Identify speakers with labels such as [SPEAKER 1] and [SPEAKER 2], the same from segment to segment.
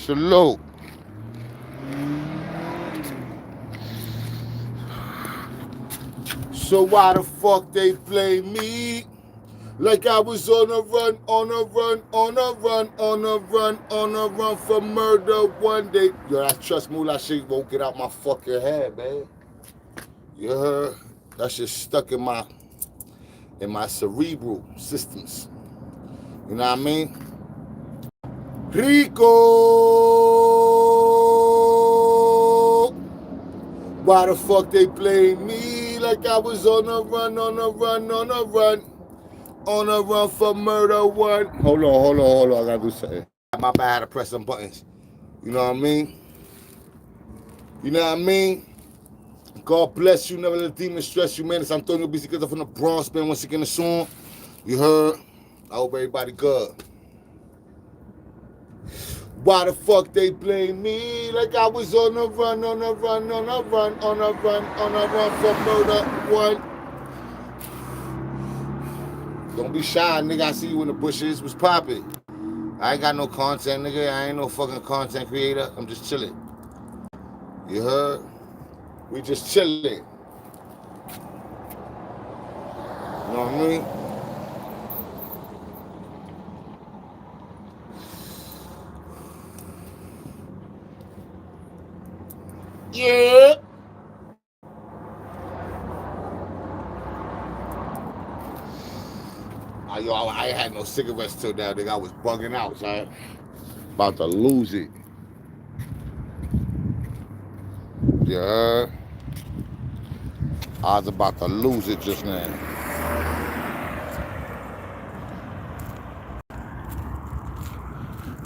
[SPEAKER 1] Salute. So why the fuck they blame me? Like I was on a run, on a run, on a run, on a run, on a run for murder one day. Yo, that trust me, that shit won't get out my fucking head, man. You heard? That shit stuck in my cerebral systems. You know what I mean? RICO. Why the fuck they blame me? Like I was on a run, on a run, on a run. On a run for murder one. Hold on. I gotta do something. My bad, I had to press some buttons. You know what I mean? You know what I mean? God bless you, never let the demons stress you, man. It's Antonio B. from the Bronx, man. Once again, the song. You heard? I hope everybody good. Why the fuck they blame me? Like I was on a run, on a run, on a run, on a run, on a run for murder one. Don't be shy, nigga. I see you in the bushes. What's poppin'? I ain't got no content, nigga. I ain't no fucking content creator. I'm just chilling. You heard? We just chilling. You know what I mean? Yeah. I ain't had no cigarettes till now, nigga. I was bugging out, son. About to lose it. You heard? I was about to lose it just now.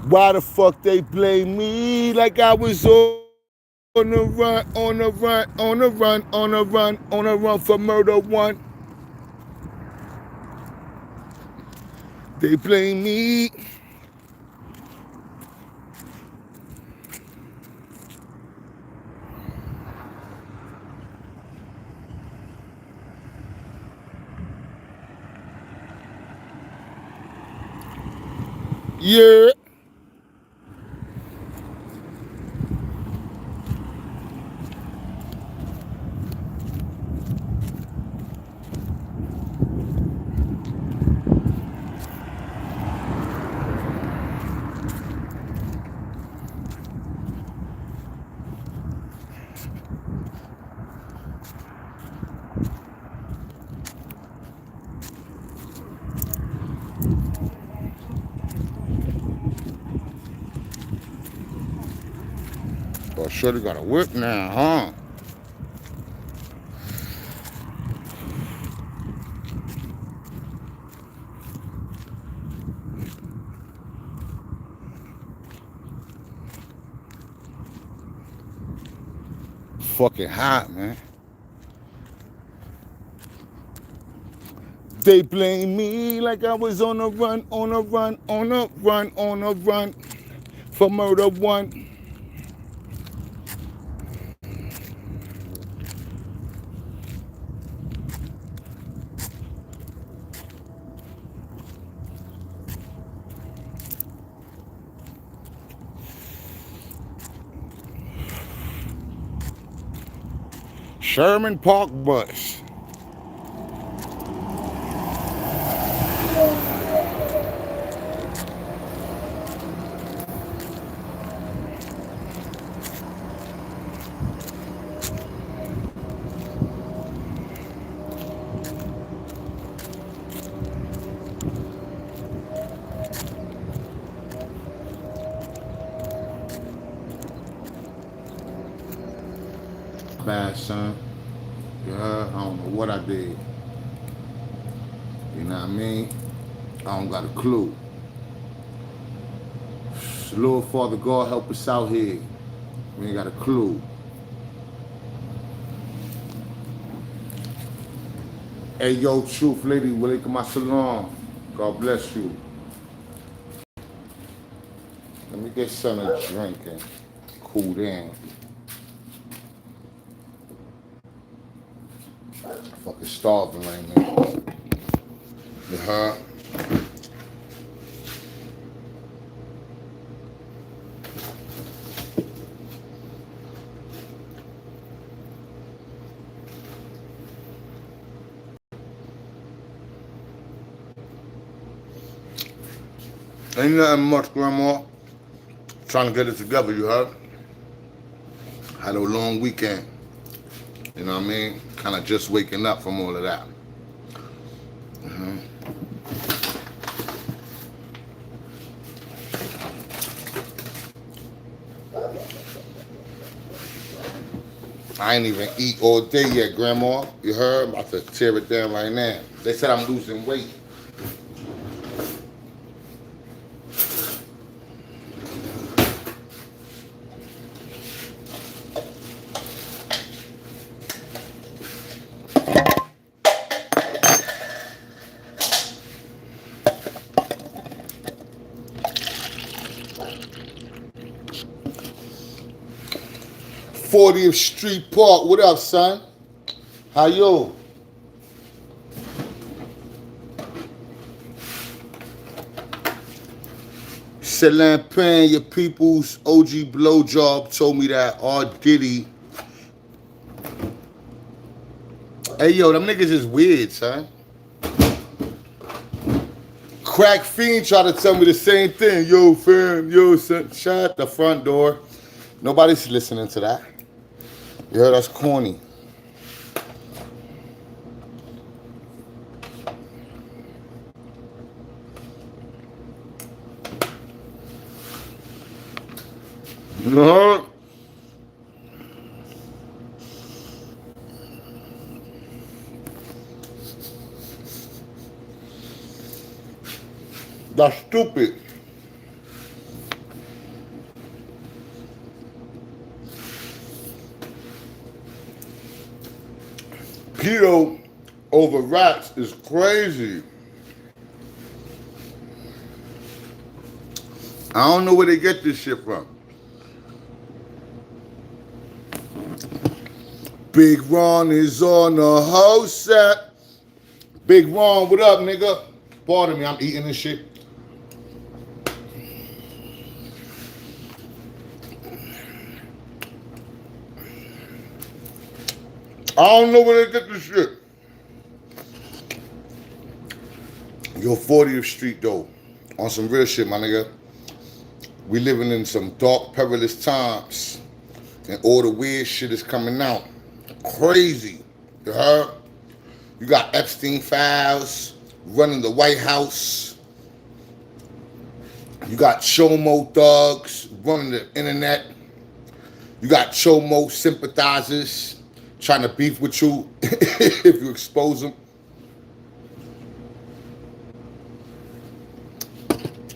[SPEAKER 1] Why the fuck they blame me like I was on a run, on a run, on a run, on a run, on a run for murder one? They blame me. Yeah. Oh, shorty got a whip now, huh? Fucking hot, man. They blame me like I was on a run, on a run, on a run, on a run for murder one. Sherman Park bus. Bad, son. Yeah, I don't know what I did. You know what I mean? I don't got a clue. Lord Father God, help us out here. We ain't got a clue. Hey, yo, truth lady, walaikum assalam. God bless you. Let me get something to drink and cool down. Fucking starving right now. You heard? Ain't nothing much, Grandma. Trying to get it together, you heard? Had a long weekend. You know what I mean? Kind of just waking up from all of that. I ain't even eat all day yet, Grandma. You heard? I'm about to tear it down right now. They said I'm losing weight. '40th Street Park. What up, son? How you? Celine Pan, your people's OG blowjob told me that R. Diddy. Hey, yo, them niggas is weird, son. Crack Fiend tried to tell me the same thing. Yo, fam, yo, son, shut the front door. Nobody's listening to that. You heard, that's corny. No. That's stupid. Keto over rats is crazy. I don't know where they get this shit from. Big Ron is on the house set. Big Ron, what up, nigga? Pardon me, I'm eating this shit. I don't know where they get this shit. Yo, 40th Street, though. On some real shit, my nigga. We living in some dark, perilous times. And all the weird shit is coming out. Crazy. You heard? You got Epstein files running the White House. You got Chomo thugs running the internet. You got Chomo sympathizers trying to beef with you if you expose them.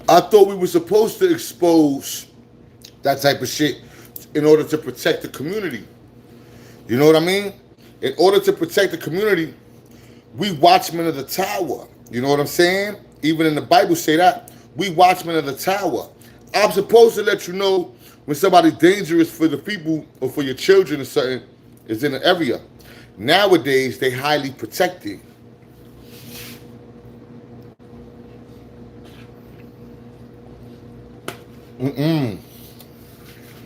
[SPEAKER 1] I thought we were supposed to expose that type of shit in order to protect the community. You know what I mean? In order to protect the community, we watchmen of the tower. You know what I'm saying? Even in the Bible say that. We watchmen of the tower. I'm supposed to let you know when somebody dangerous for the people or for your children or something is in the area. Nowadays, they highly protected. I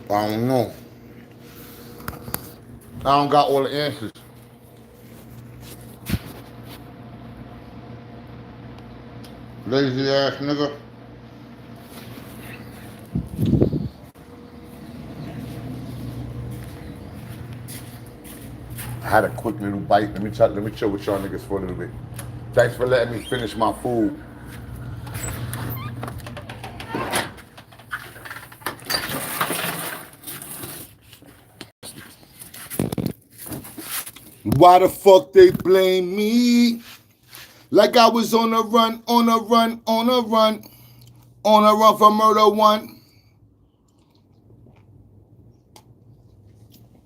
[SPEAKER 1] don't know. I don't got all the answers. Lazy ass nigga. I had a quick little bite. Let me chill with y'all niggas for a little bit. Thanks for letting me finish my food. Why the fuck they blame me? Like I was on a run, on a run, on a run, on a run for murder one.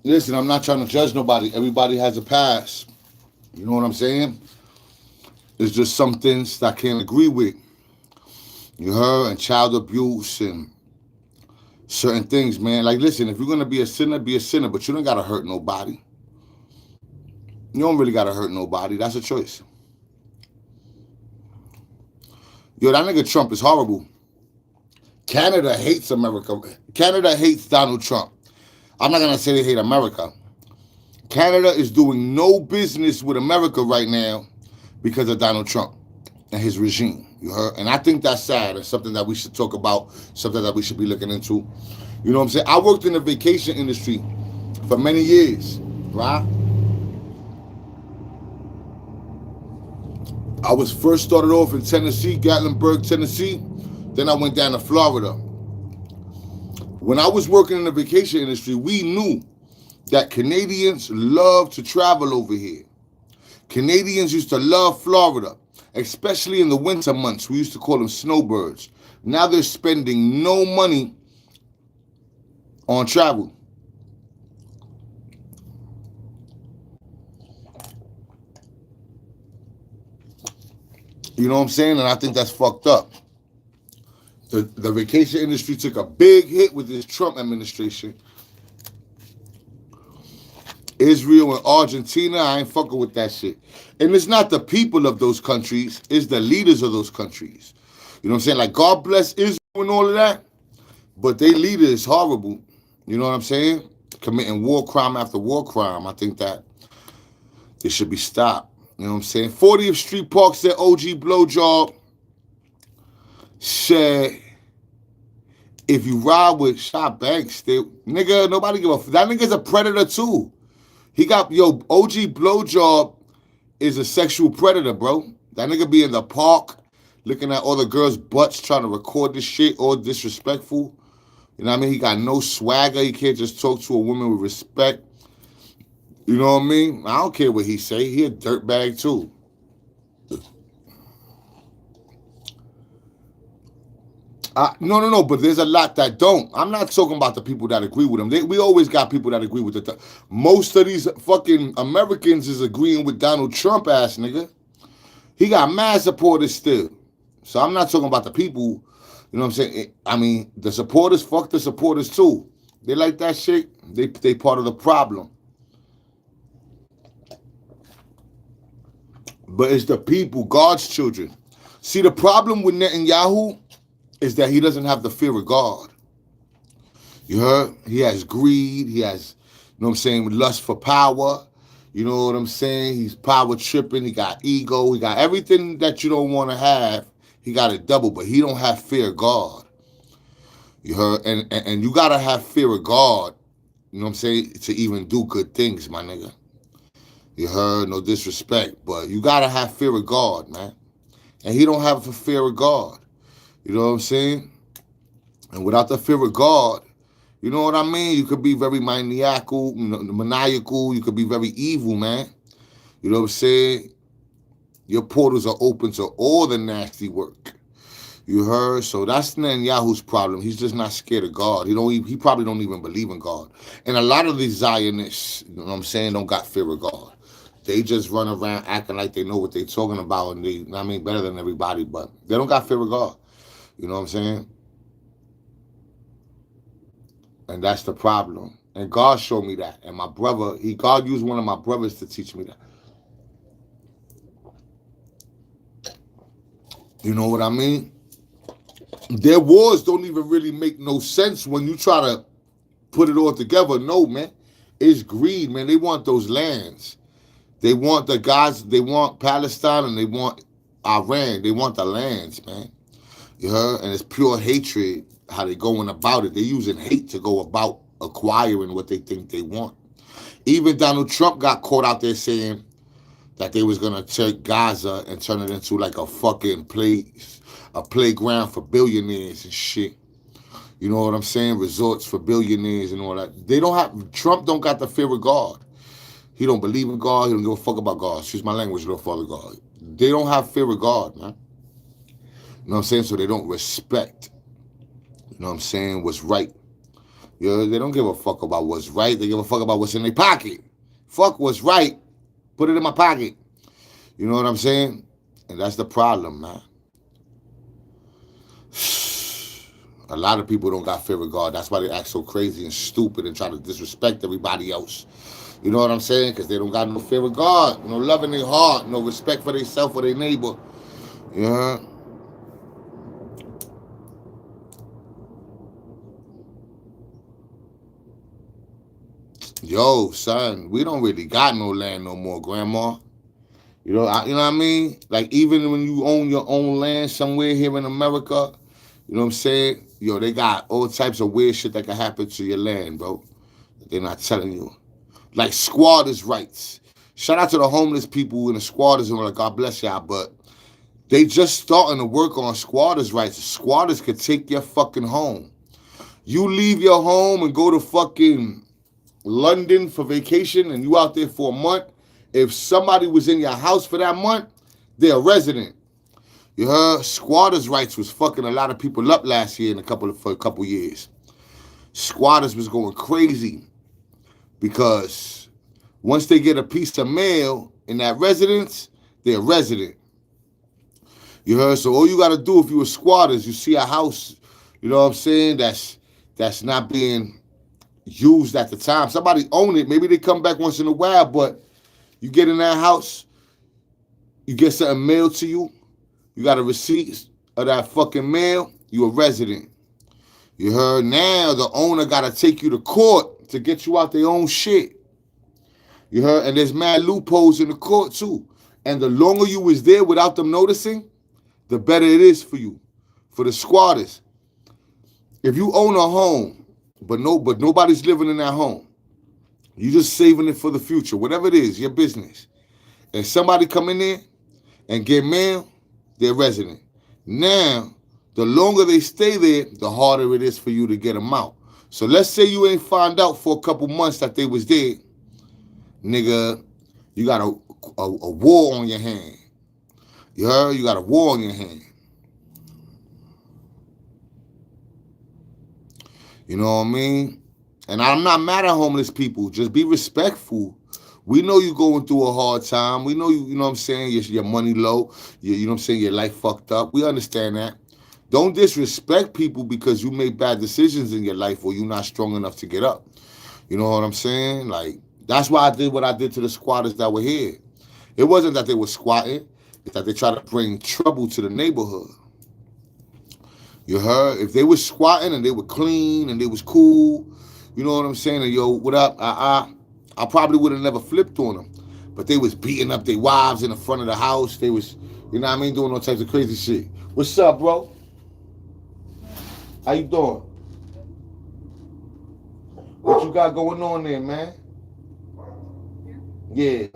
[SPEAKER 1] Listen, I'm not trying to judge nobody. Everybody has a past. You know what I'm saying? There's just some things that I can't agree with. You heard? And child abuse and certain things, man. Like, listen, if you're going to be a sinner, but you don't got to hurt nobody. You don't really got to hurt nobody. That's a choice. Yo, that nigga Trump is horrible. Canada hates America. Canada hates Donald Trump. I'm not going to say they hate America. Canada is doing no business with America right now because of Donald Trump and his regime. You heard? And I think that's sad. It's something that we should talk about, something that we should be looking into. You know what I'm saying? I worked in the vacation industry for many years, right? I was first started off in Tennessee, Gatlinburg, Tennessee. Then I went down to Florida. When I was working in the vacation industry, we knew that Canadians love to travel over here. Canadians used to love Florida, especially in the winter months. We used to call them snowbirds. Now they're spending no money on travel. You know what I'm saying? And I think that's fucked up. The vacation industry took a big hit with this Trump administration. Israel and Argentina, I ain't fucking with that shit. And it's not the people of those countries, it's the leaders of those countries. You know what I'm saying? Like, God bless Israel and all of that, but their leader is horrible. You know what I'm saying? Committing war crime after war crime. I think that they should be stopped. You know what I'm saying? 40th Street Park said OG blowjob. Said, if you ride with Shot Banks, nigga, nobody give a f. That nigga's a predator too. He got, OG blowjob is a sexual predator, bro. That nigga be in the park looking at all the girls' butts trying to record this shit, all disrespectful. You know what I mean? He got no swagger. He can't just talk to a woman with respect. You know what I mean? I don't care what he say. He a dirtbag too. No, but there's a lot that don't. I'm not talking about the people that agree with him. We always got people that agree with it. Most of these fucking Americans is agreeing with Donald Trump ass nigga. He got mad supporters still. So I'm not talking about the people, you know what I'm saying? I mean, the supporters, fuck the supporters too. They like that shit. They part of the problem. But it's the people, God's children. See, the problem with Netanyahu is that he doesn't have the fear of God. You heard? He has greed. He has, you know what I'm saying, lust for power. You know what I'm saying? He's power tripping. He got ego. He got everything that you don't want to have. He got it double, but he don't have fear of God. You heard? And you got to have fear of God, you know what I'm saying, to even do good things, my nigga. You heard? No disrespect, but you got to have fear of God, man. And he don't have the fear of God. You know what I'm saying? And without the fear of God, you know what I mean? You could be very maniacal. You could be very evil, man. You know what I'm saying? Your portals are open to all the nasty work. You heard? So that's Netanyahu's problem. He's just not scared of God. He probably don't even believe in God. And a lot of these Zionists, you know what I'm saying, don't got fear of God. They just run around acting like they know what they're talking about, and they, better than everybody, but they don't got fear of God. You know what I'm saying? And that's the problem. And God showed me that. And my brother, God used one of my brothers to teach me that. You know what I mean? Their wars don't even really make no sense when you try to put it all together. No, man. It's greed, man. They want those lands. They want the guys, they want Palestine, and they want Iran. They want the lands, man. You heard? And it's pure hatred, how they going about it. They're using hate to go about acquiring what they think they want. Even Donald Trump got caught out there saying that they was going to take Gaza and turn it into like a fucking place, a playground for billionaires and shit. You know what I'm saying? Resorts for billionaires and all that. Trump don't got the fear of God. He don't believe in God. He don't give a fuck about God. Excuse my language, little father God. They don't have fear of God, man. You know what I'm saying? So they don't respect, you know what I'm saying, what's right. You know, they don't give a fuck about what's right. They give a fuck about what's in their pocket. Fuck what's right. Put it in my pocket. You know what I'm saying? And that's the problem, man. A lot of people don't got fear of God. That's why they act so crazy and stupid and try to disrespect everybody else. You know what I'm saying? Because they don't got no fear of God, no love in their heart, no respect for themselves or their neighbor. You know? Yo, son, we don't really got no land no more, Grandma. You know what I mean? Like even when you own your own land somewhere here in America, you know what I'm saying? Yo, they got all types of weird shit that can happen to your land, bro. They're not telling you. Like squatters' rights. Shout out to the homeless people and the squatters and all that. God bless y'all, but they just starting to work on squatters' rights. Squatters could take your fucking home. You leave your home and go to fucking London for vacation and you out there for a month. If somebody was in your house for that month, they're a resident. You heard? Squatters' rights was fucking a lot of people up last year for a couple years. Squatters was going crazy because once they get a piece of mail in that residence, they're a resident. You heard? So all you got to do if you a squatters, you see a house, you know what I'm saying, that's not being used at the time. Somebody own it. Maybe they come back once in a while, but you get in that house, you get something mailed to you, you got a receipt of that fucking mail, you a resident. You heard? Now the owner got to take you to court to get you out their own shit. You heard? And there's mad loopholes in the court too. And the longer you was there without them noticing, the better it is for you, for the squatters. If you own a home, but nobody's living in that home, you just saving it for the future, whatever it is, your business. And somebody come in there and get mail, they're resident. Now, the longer they stay there, the harder it is for you to get them out. So let's say you ain't found out for a couple months that they was there, nigga, you got a war on your hand. You heard? You got a war on your hand. You know what I mean? And I'm not mad at homeless people. Just be respectful. We know you going through a hard time. We know you know what I'm saying, your money low. You know what I'm saying, your life fucked up. We understand that. Don't disrespect people because you made bad decisions in your life or you're not strong enough to get up. You know what I'm saying? Like, that's why I did what I did to the squatters that were here. It wasn't that they were squatting. It's that they tried to bring trouble to the neighborhood. You heard? If they was squatting and they were clean and they was cool, you know what I'm saying? And yo, what up? I probably would have never flipped on them. But they was beating up their wives in the front of the house. They was, you know what I mean, doing all types of crazy shit. What's up, bro? How you doing? What you got going on there, man? Yeah.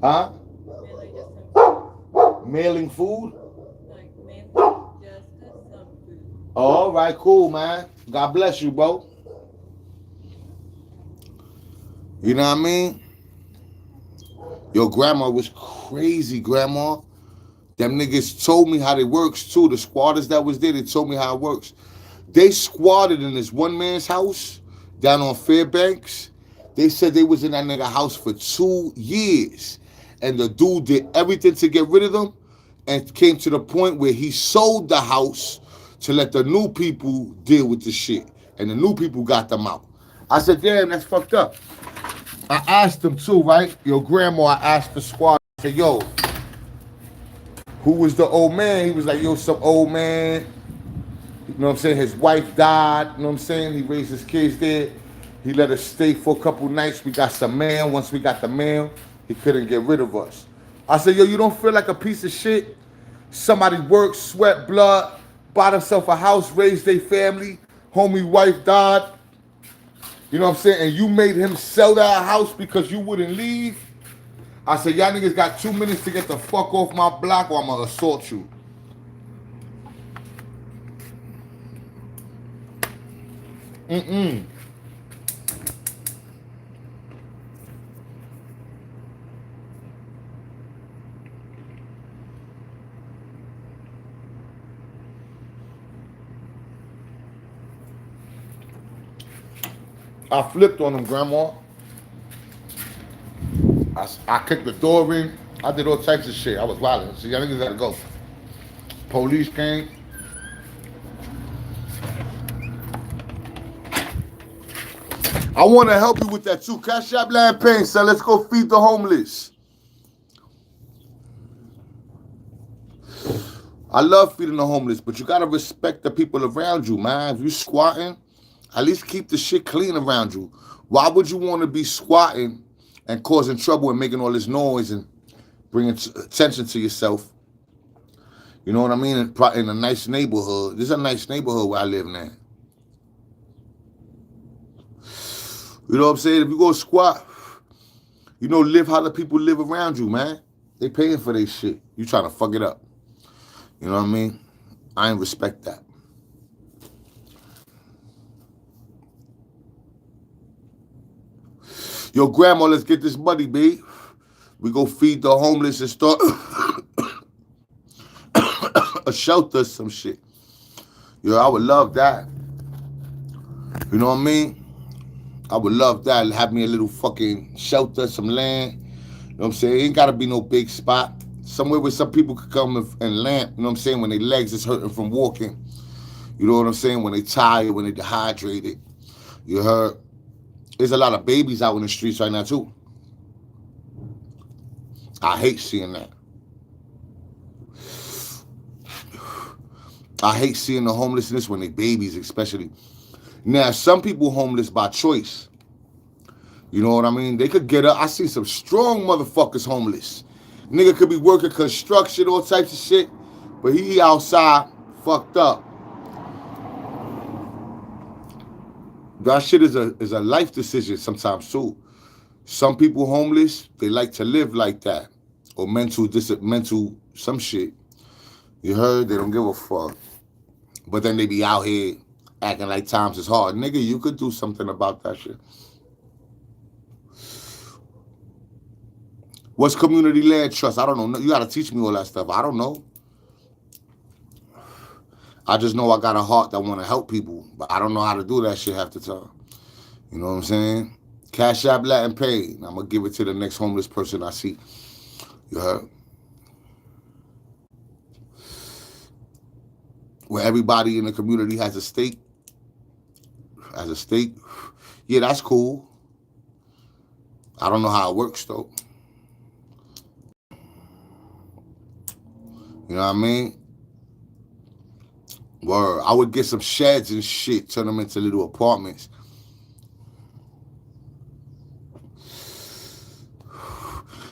[SPEAKER 1] Huh? Mailing food? Oh, all right, cool, man. God bless you, bro. You know what I mean? Your grandma was crazy, grandma. Them niggas told me how it works, too. The squatters that was there, they told me how it works. They squatted in this one man's house down on Fairbanks. They said they was in that nigga house for 2 years. And the dude did everything to get rid of them and came to the point where he sold the house to let the new people deal with the shit. And the new people got them out. I said, damn, that's fucked up. I asked them too, right? Your grandma, I asked the squad, I said, yo, who was the old man? He was like, yo, some old man. You know what I'm saying? His wife died. You know what I'm saying? He raised his kids there. He let us stay for a couple nights. We got some mail. Once we got the mail, he couldn't get rid of us. I said, yo, you don't feel like a piece of shit? Somebody worked, sweat, blood, bought himself a house, raised their family. Homie wife died. You know what I'm saying? And you made him sell that house because you wouldn't leave. I said, y'all niggas got 2 minutes to get the fuck off my block or I'm gonna assault you. I flipped on him, grandma. I kicked the door in. I did all types of shit. I was violent. So y'all niggas gotta go. Police came. I want to help you with that too. Cash App Land Pain, son. Let's go feed the homeless. I love feeding the homeless, but you gotta respect the people around you, man. If you squatting, at least keep the shit clean around you. Why would you want to be squatting and causing trouble and making all this noise and bringing attention to yourself. You know what I mean? In a nice neighborhood. This is a nice neighborhood where I live now. You know what I'm saying? If you go squat, you know, live how the people live around you, man. They paying for their shit. You trying to fuck it up. You know what I mean? I ain't respect that. Yo, grandma, let's get this money, B. We go feed the homeless and start a shelter or some shit. Yo, I would love that. You know what I mean? I would love that. Have me a little fucking shelter, some land. You know what I'm saying? It ain't gotta be no big spot. Somewhere where some people could come and lamp, you know what I'm saying, when their legs is hurting from walking. You know what I'm saying? When they tired, when they dehydrated. You heard? There's a lot of babies out in the streets right now, too. I hate seeing that. I hate seeing the homelessness when they babies, especially. Now, some people homeless by choice. You know what I mean? They could get up. I see some strong motherfuckers homeless. Nigga could be working construction, all types of shit, but he outside fucked up. That shit is a life decision sometimes too. Some people homeless, they like to live like that. Or mental some shit. You heard? They don't give a fuck. But then they be out here acting like times is hard. Nigga, you could do something about that shit. What's community land trust? I don't know. You gotta teach me all that stuff. I don't know. I just know I got a heart that want to help people, but I don't know how to do that shit half the time. You know what I'm saying? Cash App Latin Pay. I'm gonna give it to the next homeless person I see. You heard? Where everybody in the community has a stake. Yeah, that's cool. I don't know how it works though. You know what I mean? Word. I would get some sheds and shit, turn them into little apartments.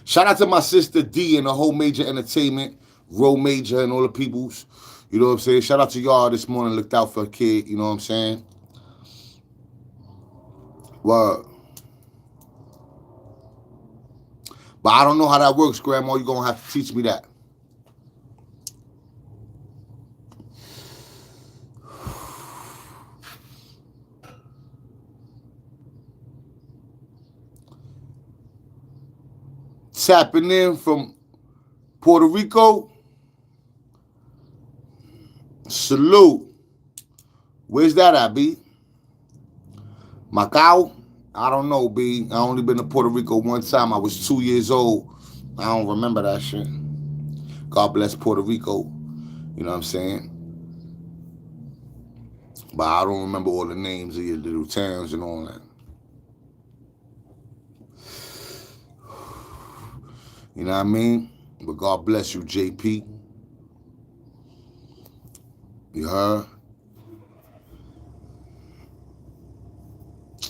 [SPEAKER 1] Shout out to my sister D and the whole Major Entertainment, Row Major and all the peoples. You know what I'm saying? Shout out to y'all this morning, looked out for a kid, you know what I'm saying? Word. But I don't know how that works, Grandma. You're going to have to teach me that. Tapping in from Puerto Rico. Salute. Where's that at, B? Macau? I don't know, B. I only been to Puerto Rico one time. I was 2 years old. I don't remember that shit. God bless Puerto Rico. You know what I'm saying? But I don't remember all the names of your little towns and all that. You know what I mean? But God bless you, JP. You heard?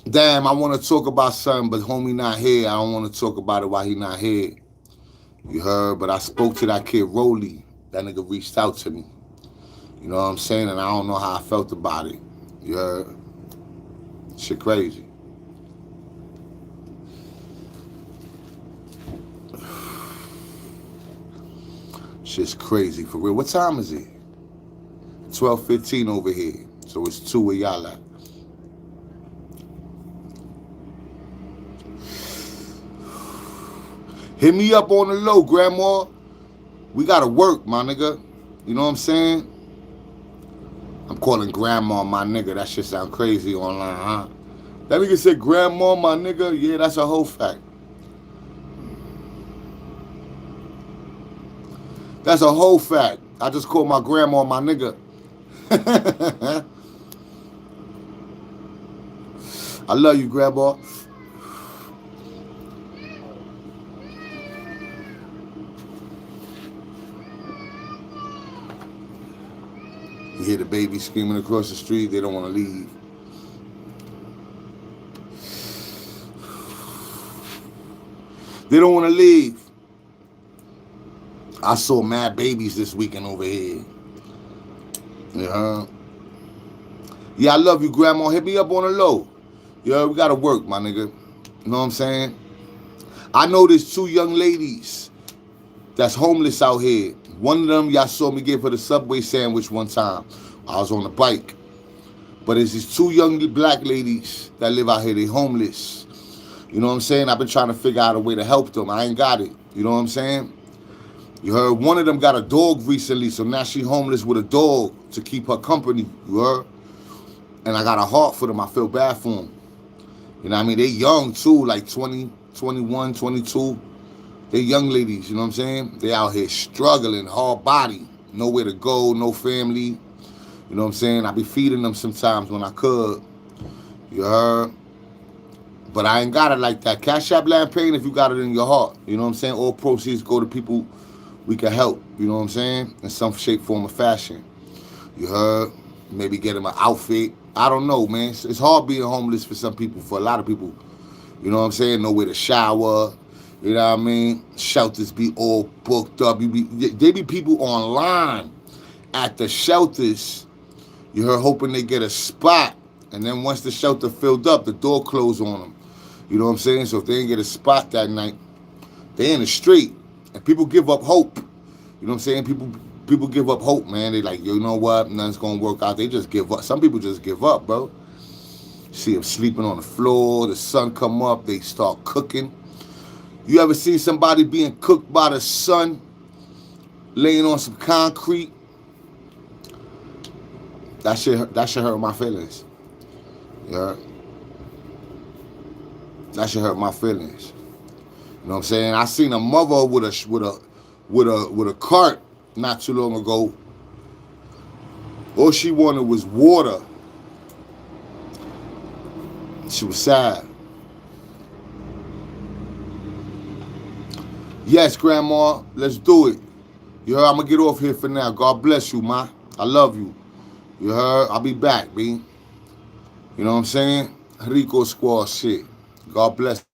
[SPEAKER 1] Damn, I want to talk about something, but homie not here. I don't want to talk about it while he not here. You heard? But I spoke to that kid, Rolly. That nigga reached out to me. You know what I'm saying? And I don't know how I felt about it. You heard? Shit crazy. Shit's crazy, for real. What time is it? 12:15 over here. So it's 2 where y'all at. Hit me up on the low, Grandma. We gotta work, my nigga. You know what I'm saying? I'm calling Grandma my nigga. That shit sound crazy online, huh? That nigga said Grandma my nigga. Yeah, that's a whole fact. That's a whole fact. I just called my grandma my nigga. I love you, Grandma. You hear the baby screaming across the street. They don't want to leave. They don't want to leave. I saw mad babies this weekend over here. Yeah. Yeah, I love you, Grandma. Hit me up on the low. Yeah, we gotta work, my nigga. You know what I'm saying? I know there's two young ladies that's homeless out here. One of them, y'all saw me give her the Subway sandwich one time. I was on the bike. But there's these two young black ladies that live out here. They homeless. You know what I'm saying? I've been trying to figure out a way to help them. I ain't got it. You know what I'm saying? You heard one of them got a dog recently, so now she homeless with a dog to keep her company. You heard? And I got a heart for them. I feel bad for them. You know what I mean? They young too, like 20, 21, 22. They young ladies, you know what I'm saying? They out here struggling, hard body, nowhere to go, no family. You know what I'm saying? I be feeding them sometimes when I could. You heard? But I ain't got it like that. Cash App Land Pain if you got it in your heart. You know what I'm saying? All proceeds go to people we can help. You know what I'm saying? In some shape, form, or fashion. You heard? Maybe get them an outfit. I don't know, man. It's hard being homeless for some people, for a lot of people. You know what I'm saying? Nowhere to shower. You know what I mean? Shelters be all booked up. They be people online at the shelters. You heard, hoping they get a spot. And then once the shelter filled up, the door closed on them. You know what I'm saying? So if they didn't get a spot that night, they in the street. And people give up hope. You know what I'm saying? People give up hope, man. They like, you know what? Nothing's going to work out. They just give up. Some people just give up, bro. See them sleeping on the floor. The sun come up. They start cooking. You ever seen somebody being cooked by the sun, laying on some concrete? That shit hurt my feelings. Yeah. That shit hurt my feelings. You know what I'm saying? I seen a mother with a cart not too long ago. All she wanted was water. She was sad. Yes, Grandma, let's do it. You heard? I'm going to get off here for now. God bless you, ma. I love you. You heard? I'll be back, B. You know what I'm saying? RICO squad shit. God bless.